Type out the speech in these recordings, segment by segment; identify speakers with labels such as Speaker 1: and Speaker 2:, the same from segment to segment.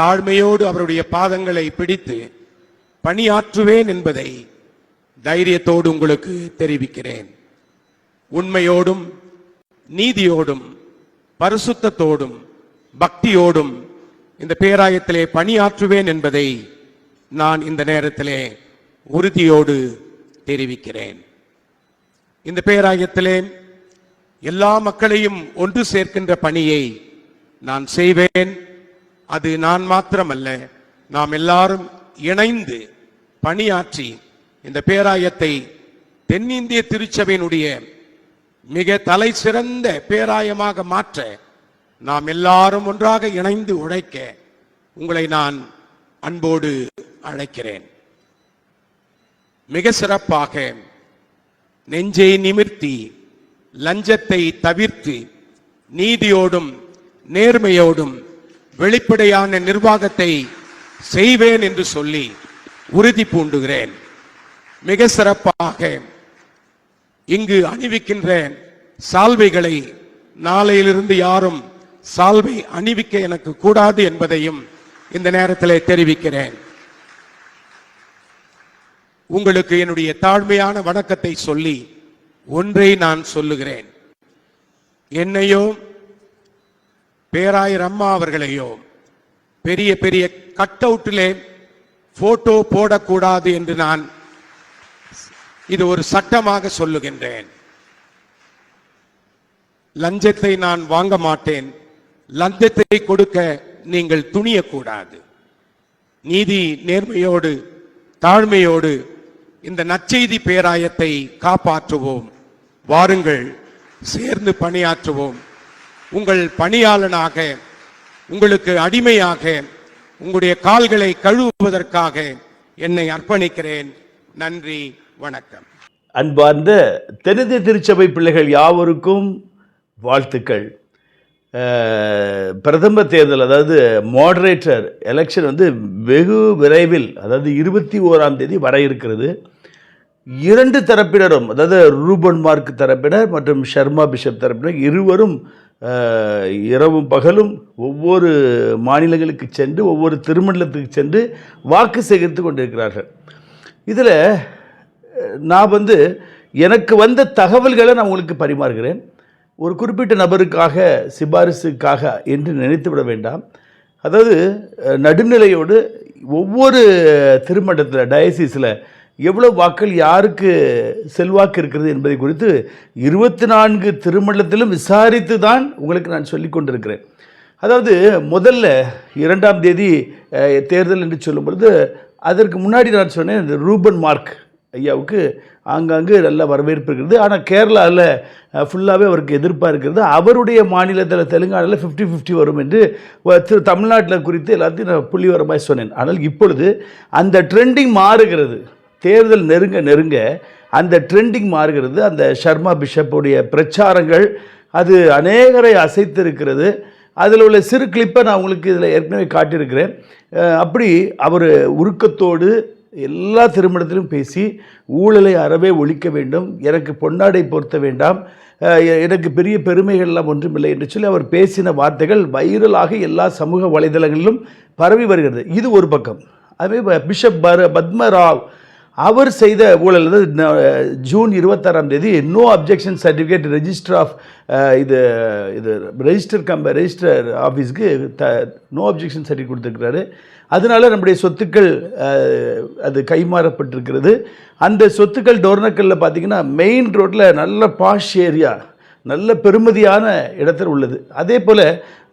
Speaker 1: தாழ்மையோடு அவருடைய பாதங்களை பிடித்து பணியாற்றுவேன் என்பதை தைரியத்தோடு உங்களுக்கு தெரிவிக்கிறேன். உண்மையோடும் நீதியோடும் பரிசுத்தத்தோடும் பக்தியோடும் இந்த பேராயத்திலே பணியாற்றுவேன் என்பதை நான் இந்த நேரத்திலே உறுதியோடு தெரிவிக்கிறேன். இந்த பேராயத்திலே எல்லா மக்களையும் ஒன்று சேர்க்கின்ற பணியை நான் செய்வேன். அது நான் மாத்திரமல்ல, நாம் எல்லாரும் இணைந்து பணியாற்றி இந்த பேராயத்தை தென்னிந்திய திருச்சபையினுடைய மிக தலை சிறந்த பேராயமாக மாற்ற நாம் எல்லாரும் ஒன்றாக இணைந்து உழைக்க உங்களை நான் அன்போடு அழைக்கிறேன். மிக சிறப்பாக நெஞ்சை நிமிர்த்தி லஞ்சத்தை தவிர்த்து நீதியோடும் நேர்மையோடும் வெளிப்படையான நிர்வாகத்தை செய்வேன் என்று சொல்லி உறுதி பூண்டுகிறேன். மிக சிறப்பாக இங்கு அணிவிக்கின்ற சால்வைகளை நாளையிலிருந்து யாரும் சால்வை அணிவிக்க எனக்கு கூடாது என்பதையும் இந்த நேரத்தில் தெரிவிக்கிறேன். உங்களுக்கு என்னுடைய தாழ்மையான வணக்கத்தை சொல்லி ஒன்றை நான் சொல்லுகிறேன். என்னையோ பேராயர் அம்மா அவர்களையோ பெரிய பெரிய கட் அவுட்டிலே போட்டோ போடக்கூடாது என்று நான் இது ஒரு சட்டமாக சொல்லுகின்றேன். லஞ்சத்தை நான் வாங்க மாட்டேன். லஞ்சத்தை கொடுக்க நீங்கள் துணியக்கூடாது. நீதி நேர்மையோடு தாழ்மையோடு இந்த நற்செய்தி பேராயத்தை காப்பாற்றுவோம். வாருங்கள், சேர்ந்து பணியாற்றுவோம். உங்கள் பணியாளனாக, உங்களுக்கு அடிமையாக, உங்களுடைய கால்களை கழுவுவதற்காக என்னை அர்ப்பணிக்கிறேன். நன்றி, வணக்கம்.
Speaker 2: அன்பார்ந்த தென்னிந்திய திருச்சபை பிள்ளைகள் யாவருக்கும் வாழ்த்துக்கள். பிரதம தேர்தல், அதாவது மாடரேட்டர் எலெக்ஷன் வெகு விரைவில், அதாவது 21ஆம் தேதி வர இருக்கிறது. இரண்டு தரப்பினரும், அதாவது ரூபன் மார்க் தரப்பினர் மற்றும் ஷர்மா பிஷப் தரப்பினர் இருவரும் இரவும் பகலும் ஒவ்வொரு மாநிலங்களுக்கு சென்று ஒவ்வொரு திருமண்டலத்துக்கு சென்று வாக்கு சேகரித்து கொண்டிருக்கிறார்கள். இதில் நான் எனக்கு வந்த தகவல்களை நான் உங்களுக்கு பரிமாறுகிறேன். ஒரு குறிப்பிட்ட நபருக்காக சிபாரிசுக்காக என்று நினைத்து விட வேண்டாம். அதாவது நடுநிலையோடு ஒவ்வொரு திருமண்டலத்தில் டயசிஸில் எவ்வளோ வாக்கள் யாருக்கு செல்வாக்கு இருக்கிறது என்பதை குறித்து 24 திருமண்டலத்திலும் விசாரித்து தான் உங்களுக்கு நான் சொல்லி கொண்டிருக்கிறேன். அதாவது முதல்ல 2ஆம் தேதி தேர்தல் என்று சொல்லும் பொழுது அதற்கு முன்னாடி நான் சொன்னேன், இந்த ரூபன் மார்க் ஐயாவுக்கு ஆங்காங்கு நல்ல வரவேற்பு இருக்கிறது. ஆனால் கேரளாவில் ஃபுல்லாகவே அவருக்கு எதிர்ப்பாக இருக்கிறது. அவருடைய மாநிலத்தில் தெலுங்கானாவில் 50-50 வரும் என்று தமிழ்நாட்டில் குறித்து எல்லாத்தையும் நான் புள்ளிவரமாக சொன்னேன். ஆனால் இப்பொழுது அந்த ட்ரெண்டிங் மாறுகிறது. தேர்தல் நெருங்க நெருங்க அந்த ட்ரெண்டிங் மாறுகிறது. அந்த ஷர்மா பிஷப்புடைய பிரச்சாரங்கள் அது அநேகரை அசைத்திருக்கிறது. அதில் உள்ள சிறு கிளிப்பை நான் உங்களுக்கு இதில் ஏற்கனவே காட்டியிருக்கிறேன். அப்படி அவர் உருக்கத்தோடு எல்லா திருமணத்திலும் பேசி ஊழலை அறவே ஒழிக்க வேண்டும், எனக்கு பொன்னாடை பொருத்த வேண்டாம், எனக்கு பெரிய பெருமைகள்லாம் ஒன்றுமில்லை என்று சொல்லி அவர் பேசின வார்த்தைகள் வைரலாக எல்லா சமூக வலைதளங்களிலும் பரவி வருகிறது. இது ஒரு பக்கம். அதுவே பிஷப் பத்மராவ் அவர் செய்த ஊழல், ஜூன் 26ஆம் தேதி no objection certificate register of இது ரெஜிஸ்டர் ஆஃபீஸ்க்கு நோ அப்ஜெக்ஷன் சர்டிஃபிகேட் கொடுத்துருக்கிறாரு. அதனால நம்முடைய சொத்துக்கள் அது கைமாறப்பட்டிருக்கிறது. அந்த சொத்துக்கள் டோர்னக்கல்லில் பார்த்திங்கன்னா மெயின் ரோட்டில் நல்ல பாஷ் ஏரியா, நல்ல பெருமதியான இடத்துல உள்ளது. அதே போல்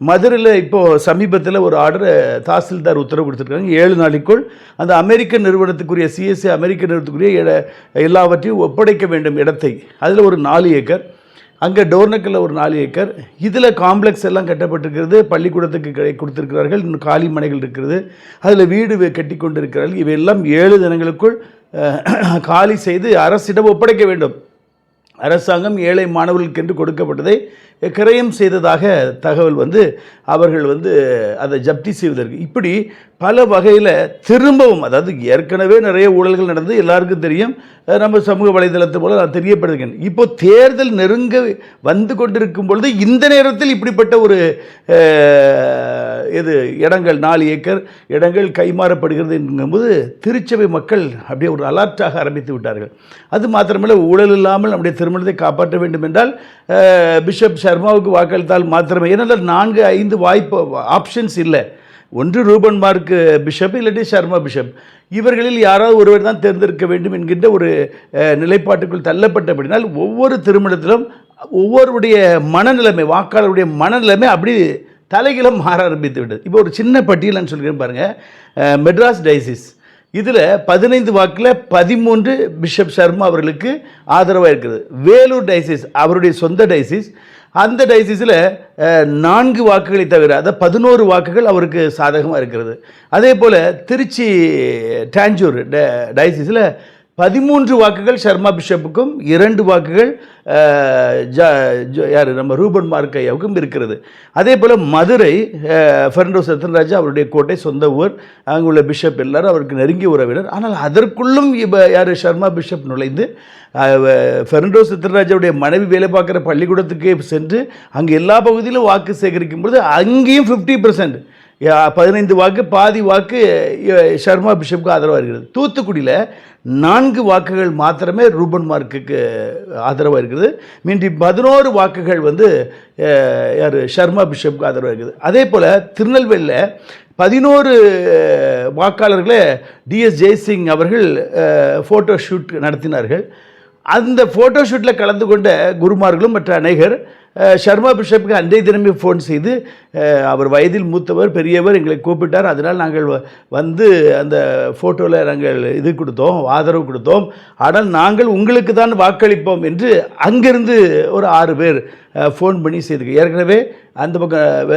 Speaker 2: மதுரையில் இப்போது சமீபத்தில் ஒரு ஆர்டர் தாசில்தார் உத்தரவு கொடுத்துருக்காங்க. 7 நாளைக்குள் அந்த அமெரிக்க நிறுவனத்துக்குரிய சிஎஸ்சி அமெரிக்க நிறுவனத்துக்குரிய எல்லாவற்றையும் ஒப்படைக்க வேண்டும் இடத்தை. அதில் ஒரு 4 ஏக்கர், அங்கே டோர்னக்கல்ல ஒரு 4 ஏக்கர். இதில் காம்ப்ளெக்ஸ் எல்லாம் கட்டப்பட்டிருக்கிறது. பள்ளிக்கூடத்துக்கு கொடுத்துருக்கிறார்கள். இன்னும் காலி மனைகள் இருக்கிறது. அதில் வீடு கட்டி கொண்டு இருக்கிறார்கள். இவையெல்லாம் 7 தினங்களுக்குள் காலி செய்து அரசிடம் ஒப்படைக்க வேண்டும். அரசாங்கம் ஏழை மாணவர்களுக்கு என்று கொடுக்கப்பட்டதை கிரயம் செய்ததாக தகவல் வந்து அவர்கள் வந்து அதை ஜப்தி செய்வதற்கு இப்படி பல வகையில் திரும்பவும், அதாவது ஏற்கனவே நிறைய ஊழல்கள் நடந்து எல்லாருக்கும் தெரியும், நம்ம சமூக வலைதளத்து மூலம் நான் தெரியப்படுகிறேன். இப்போ தேர்தல் நெருங்க வந்து கொண்டிருக்கும் பொழுது இந்த நேரத்தில் இப்படிப்பட்ட ஒரு இடங்கள் 4 ஏக்கர் இடங்கள் கைமாறப்படுகிறது என்கும்போது திருச்சபை மக்கள் அப்படியே ஒரு அலர்ட்டாக ஆரம்பித்து விட்டார்கள். அது மாத்திரமல்ல, ஊழல் இல்லாமல் நம்முடைய திருமணத்தை காப்பாற்ற வேண்டும் என்றால் பிஷப் சர்மாவுக்கு வாக்களித்தால் மாத்திரமே, ஏன்னா 4-5 வாய்ப்பு ஆப்ஷன்ஸ் இல்லை. ஒன்று ரூபன் மார்க் பிஷப், இல்லாட்டி சர்மா பிஷப், இவர்களில் யாராவது ஒருவர் தான் தேர்ந்தெடுக்க வேண்டும் என்கின்ற ஒரு நிலைப்பாட்டுக்குள் தள்ளப்பட்டபடினால் ஒவ்வொரு திருமணத்திலும் ஒவ்வொருடைய மனநிலைமை, வாக்காளருடைய மனநிலைமை அப்படி தலைகிலம் மாற ஆரம்பித்து விட்டது. இப்போ ஒரு சின்ன பட்டியல் நான் சொல்கிறேன் பாருங்கள். மெட்ராஸ் டைசிஸ் இதில் 15 வாக்கில் 13 பிஷப் சர்மா அவர்களுக்கு ஆதரவாக இருக்கிறது. வேலூர் டைசிஸ் அவருடைய சொந்த டைசிஸ், அந்த டைசிஸில் 4 வாக்குகளை தவிர, அதாவது 11 வாக்குகள் அவருக்கு சாதகமாக இருக்கிறது. அதே போல் திருச்சி டாஞ்சூர் டைசிஸில் 13 வாக்குகள் சர்மா பிஷப்புக்கும் 2 வாக்குகள் யார் நம்ம ரூபன் மார்க் ஐயாவுக்கும் இருக்கிறது. அதே போல் மதுரை ஃபெர்னாண்டோ சத்யராஜா அவருடைய கோட்டை, சொந்த ஊர், அங்கே உள்ள பிஷப் எல்லாரும் அவருக்கு நெருங்கிய உறவினர். ஆனால் அதற்குள்ளும் யார் சர்மா பிஷப் நுழைந்து ஃபெர்னாண்டோ சத்யராஜாவுடைய மனைவி வேலை பார்க்குற பள்ளிக்கூடத்துக்கே சென்று அங்கே எல்லா பகுதியிலும் வாக்கு சேகரிக்கும் பொழுது அங்கேயும் 50%, 15 வாக்கு, பாதி வாக்கு சர்மா பிஷப்புக்கு ஆதரவாக இருக்கிறது. தூத்துக்குடியில் 4 வாக்குகள் மாத்திரமே ரூபன் மார்க்குக்கு ஆதரவாக இருக்குது. மீண்டும் 11 வாக்குகள் வந்து யார் சர்மா பிஷப்புக்கு ஆதரவாக இருக்குது. அதே போல் திருநெல்வேலியில் 11 வாக்காளர்களை டிஎஸ் ஜெய்சிங் அவர்கள் ஃபோட்டோ ஷூட் நடத்தினார்கள். அந்த ஃபோட்டோ ஷூட்டில் கலந்து கொண்ட குருமார்களும் மற்ற அநேகர் சர்மா பிஷப்புக்கு அன்றைய தினமே ஃபோன் செய்து, அவர் வயதில் மூத்தவர், பெரியவர், எங்களை கூப்பிட்டார், அதனால் நாங்கள் வந்து அந்த ஃபோட்டோவில் நாங்கள் இது கொடுத்தோம், ஆதரவு கொடுத்தோம், ஆனால் நாங்கள் உங்களுக்கு தான் வாக்களிப்போம் என்று அங்கிருந்து ஒரு 6 பேர் ஃபோன் பண்ணி செய்துக்க. ஏற்கனவே அந்த பக்கம்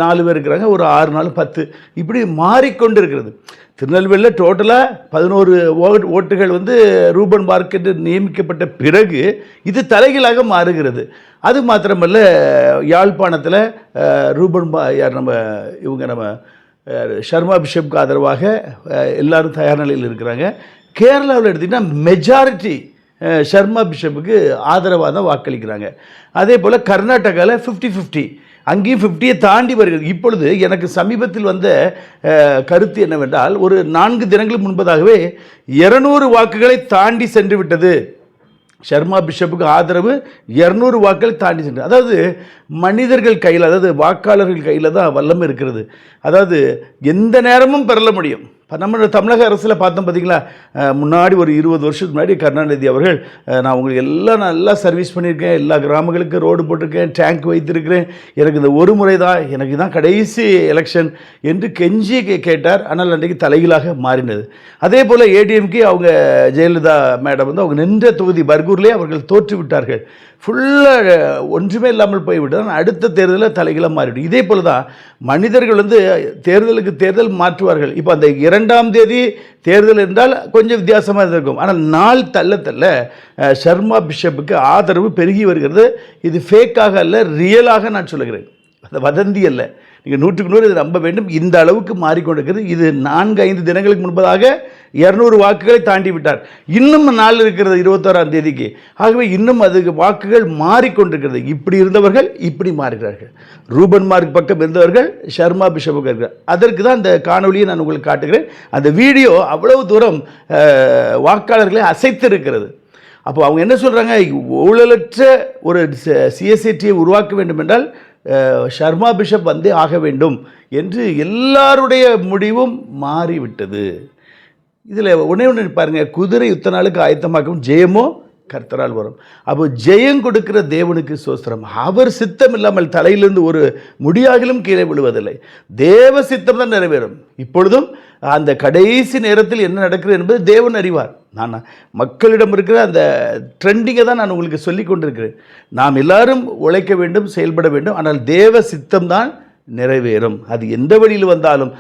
Speaker 2: 4 பேர் இருக்கிறாங்க, ஒரு 6 நாள் 10 இப்படி மாறிக்கொண்டு இருக்கிறது. திருநெல்வேலியில் டோட்டலாக 11 ஓட்டுகள் வந்து ரூபன் மார்க் என்று நியமிக்கப்பட்ட பிறகு இது தலைகீழாக மாறுகிறது. அது மாத்திரமல்ல, யாழ்ப்பாணத்தில் ரூபன் யார் நம்ம சர்மா பிஷப்புக்கு ஆதரவாக எல்லாரும் தயார் நிலையில் இருக்கிறாங்க. கேரளாவில் எடுத்திங்கன்னா மெஜாரிட்டி சர்மா பிஷப்புக்கு ஆதரவாக தான் வாக்களிக்கிறாங்க. அதே போல் கர்நாடகாவில் 50-50, அங்கேயும் 50-ஐ தாண்டி வருகிறது. இப்பொழுது எனக்கு சமீபத்தில் வந்த கருத்து என்னவென்றால், ஒரு 4 தினங்களுக்கு முன்பதாகவே 200 வாக்குகளை தாண்டி சென்று விட்டது. சர்மா பிஷப்புக்கு ஆதரவு 200 வாக்குகளை தாண்டி சென்று, அதாவது மனிதர்கள் கையில், அதாவது வாக்காளர்கள் கையில் தான் வல்லமை இருக்கிறது. அதாவது எந்த நேரமும் பெறல முடியும். நம்ம தமிழக அரசில் பார்த்தோம் பார்த்தீங்களா, முன்னாடி ஒரு 20 வருஷத்துக்கு முன்னாடி கருணாநிதி அவர்கள், நான் உங்களுக்கு எல்லாம் நல்லா சர்வீஸ் பண்ணியிருக்கேன், எல்லா கிராமங்களுக்கு ரோடு போட்டிருக்கேன், டேங்க் வைத்திருக்கிறேன், எனக்கு இந்த ஒரு முறை தான், எனக்கு தான் கடைசி எலெக்ஷன் என்று கெஞ்சி கேட்டார். ஆனால் அன்றைக்கு தலைகீழாக மாறினது. அதே போல் ஏடிஎம்கே அவங்க ஜெயலலிதா மேடம் வந்து அவங்க நின்ற தொகுதி பர்கூர்லேயே அவர்கள் தோற்று விட்டார்கள். ஃபுல்லாக ஒன்றுமே இல்லாமல் போய்விட்டால் அடுத்த தேர்தலில் தலைகீழாக மாறிவிடும். இதே போல் தான் மனிதர்கள் வந்து தேர்தலுக்கு தேர்தல் மாற்றுவார்கள். இப்போ அந்த 2ஆம் தேதி தேர்தல் என்றால் கொஞ்சம் வித்தியாசமாக இருந்திருக்கும். ஆனால் நாள் தள்ள தள்ள சர்மா பிஷப்புக்கு ஆதரவு பெருகி வருகிறது. இது ஃபேக்காக அல்ல, ரியலாக நான் சொல்லுகிறேன், அது வதந்தி அல்ல. நீங்கள் 100க்கு 100 இதை நம்ப வேண்டும். இந்த அளவுக்கு மாறிக்கொண்டிருக்கிறது. இது 4-5 தினங்களுக்கு முன்பதாக 200 வாக்குகளை தாண்டி விட்டார். இன்னும் நாள் இருக்கிறது 21ஆம் தேதிக்கு. ஆகவே இன்னும் அதுக்கு வாக்குகள் மாறிக்கொண்டிருக்கிறது. இப்படி இருந்தவர்கள் இப்படி மாறுகிறார்கள். ரூபன் மார்க் பக்கம் இருந்தவர்கள் சர்மா பிஷப்புக்கு இருக்கிறார். அதற்கு தான் இந்த காணொலியை நான் உங்களுக்கு காட்டுகிறேன். அந்த வீடியோ அவ்வளவு தூரம் வாக்காளர்களை அசைத்திருக்கிறது. அப்போ அவங்க என்ன சொல்கிறாங்க, ஊழலற்ற ஒரு சிஎஸ்ஐடியை உருவாக்க வேண்டும் என்றால் சர்மா பிஷப் வந்தே ஆக வேண்டும் என்று எல்லாருடைய முடிவும் மாறிவிட்டது. இதில் ஒன்று பாருங்கள், குதிரை யுத்த நாளுக்கு ஆயத்தமாக்கும், ஜெயமோ கர்த்தரால் வரும். அப்போ ஜெயம் கொடுக்கிற தேவனுக்கு சோஸ்திரம். அவர் சித்தம் இல்லாமல் தலையிலிருந்து ஒரு முடியாகிலும் கீழே விழுவதில்லை. தேவ சித்தம் தான் நிறைவேறும். இப்பொழுதும் அந்த கடைசி நேரத்தில் என்ன நடக்கிறது என்பது தேவன் அறிவார். நான் மக்களிடம் இருக்கிற அந்த ட்ரெண்டிங்கை தான் நான் உங்களுக்கு சொல்லி கொண்டிருக்கிறேன். நாம் எல்லாரும் உழைக்க வேண்டும், செயல்பட வேண்டும். ஆனால் தேவ சித்தம் தான் நிறைவேறும். அது எந்த வழியில் வந்தாலும்,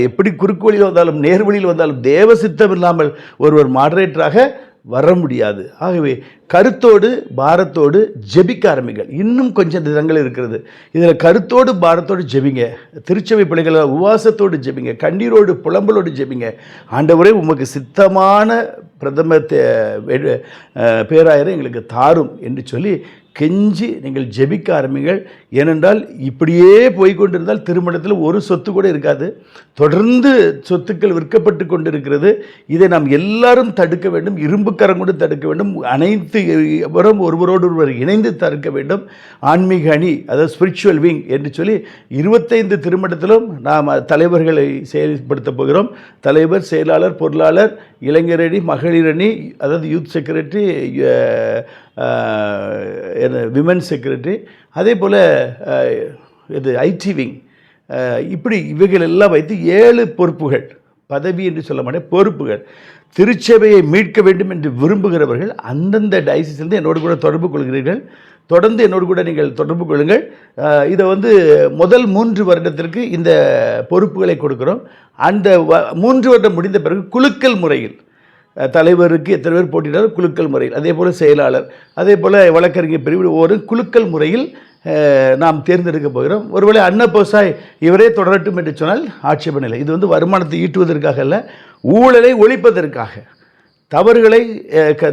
Speaker 2: எப்படி குறுக்கு வழியில் வந்தாலும், நேர் வழியில் வந்தாலும், தேவ சித்தம் இல்லாமல் ஒருவர் மாடரேட்டராக வர முடியாது. ஆகவே கருத்தோடு பாரத்தோடு ஜெபிக்க ஆரம்பிங்கள். இன்னும் கொஞ்சம் தினங்கள் இருக்கிறது. இதில் கருத்தோடு பாரத்தோடு ஜெபிங்க. திருச்சபை பிள்ளைகளை உபவாசத்தோடு ஜெபிங்க, கண்ணீரோடு புலம்பலோடு ஜெபிங்க. ஆண்டவரே உமக்கு சித்தமான பிரதம பேராயரை எங்களுக்கு தாரும் என்று சொல்லி கெஞ்சி நீங்கள் ஜெபிக்க ஆரம்பிங்கள். ஏனென்றால் இப்படியே போய்கொண்டிருந்தால் திருமணத்தில் ஒரு சொத்து கூட இருக்காது. தொடர்ந்து சொத்துக்கள் விற்கப்பட்டு கொண்டிருக்கிறது. இதை நாம் எல்லாரும் தடுக்க வேண்டும். இரும்புக்கரம் கொண்டு தடுக்க வேண்டும். அனைத்து ஒருவரோடு ஒருவர் இணைந்து தடுக்க வேண்டும். ஆன்மீக அணி, அதாவது ஸ்பிரிச்சுவல் விங் என்று சொல்லி 25 திருமணத்திலும் நாம் தலைவர்களை செயல்படுத்த போகிறோம். தலைவர், செயலாளர், பொருளாளர், இளைஞர் அணி, மகளிர் அணி, அதாவது யூத் செக்ரட்டரி, விமன் செக்ரட்டரி, அதே போல் இது ஐடி விங், இப்படி இவைகள் எல்லாம் வைத்து 7 பொறுப்புகள், பதவி என்று சொல்ல மாட்டேன், பொறுப்புகள். திருச்சபையை மீட்க வேண்டும் என்று விரும்புகிறவர்கள் அந்தந்த டயசிஸிலிருந்து என்னோடு கூட தொடர்பு கொள்கிறீர்கள். தொடர்ந்து என்னோடு கூட நீங்கள் தொடர்பு கொள்ளுங்கள். இதை முதல் 3 வருடத்திற்கு இந்த பொறுப்புகளை கொடுக்குறோம். அந்த 3 வருடம் முடிந்த பிறகு குலுக்கல் முறையில் தலைவருக்கு எத்தனை பேர் போட்டியிட்டாலும் குலுக்கல் முறையில், அதே போல் செயலாளர், அதே போல் வழக்கறிஞர் பிரிவு ஒரு குலுக்கல் முறையில் நாம் தேர்ந்தெடுக்க போகிறோம். ஒருவேளை அன்னபோசாய் இவரே தொடரட்டும் என்று சொன்னால் ஆட்சேபம் இல்லை. இது வருமானத்தை ஈட்டுவதற்காக அல்ல, ஊழலை ஒழிப்பதற்காக, தவறுகளை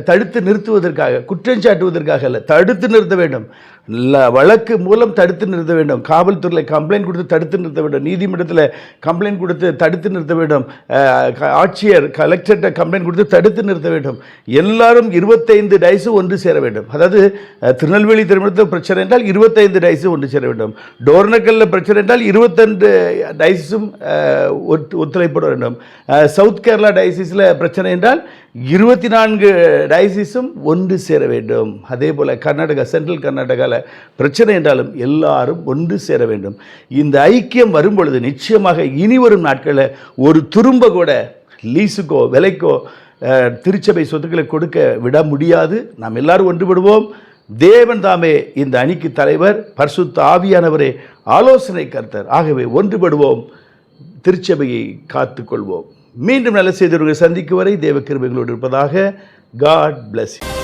Speaker 2: தடுத்து நிறுத்துவதற்காக, குற்றஞ்சாட்டுவதற்காக அல்ல, தடுத்து நிறுத்த வேண்டும். வழக்கு மூலம் தடுத்து நிறுத்த வேண்டும். காவல்துறையில் கம்ப்ளைண்ட் கொடுத்து தடுத்து நிறுத்த வேண்டும். நீதிமன்றத்தில் கம்ப்ளைண்ட் கொடுத்து தடுத்து நிறுத்த வேண்டும். ஆட்சியர், கலெக்டர்கிட்ட கம்ப்ளைண்ட் கொடுத்து தடுத்து நிறுத்த வேண்டும். எல்லாரும் 25 டைஸு ஒன்று சேர வேண்டும். அதாவது திருநெல்வேலி திருமணத்தில் பிரச்சனை என்றால் 25 டைஸும் ஒன்று சேர வேண்டும். டோர்னக்கல்லில் பிரச்சனை என்றால் 22 டைஸும் ஒத்துழைப்பட வேண்டும். சவுத் கேரளா டைசிஸில் பிரச்சனை என்றால் 24 டைசிஸும் ஒன்று சேர வேண்டும். அதே போல் கர்நாடகா, சென்ட்ரல் கர்நாடகாவில் பிரச்சனை என்றாலும் எல்லாரும் ஒன்று சேர வேண்டும். இந்த ஐக்கியம் வரும் பொழுது நிச்சயமாக இனி வரும் நாட்களில் ஒரு துரும்ப கூட லீஸுக்கோ விலைக்கோ திருச்சபை சொத்துக்களை கொடுக்க விட முடியாது. நாம் எல்லாரும் ஒன்றுபடுவோம். தேவன் தாமே இந்த அணிக்கு தலைவர், பரிசுத்த ஆவியானவரே ஆலோசனை கர்த்தர். ஆகவே ஒன்றுபடுவோம், திருச்சபையை காத்துக்கொள்வோம். மீண்டும் நல்ல செய்திகளை சந்திக்கும் வரை தேவ கிருபைகளோடு இருப்பதாக. God bless you.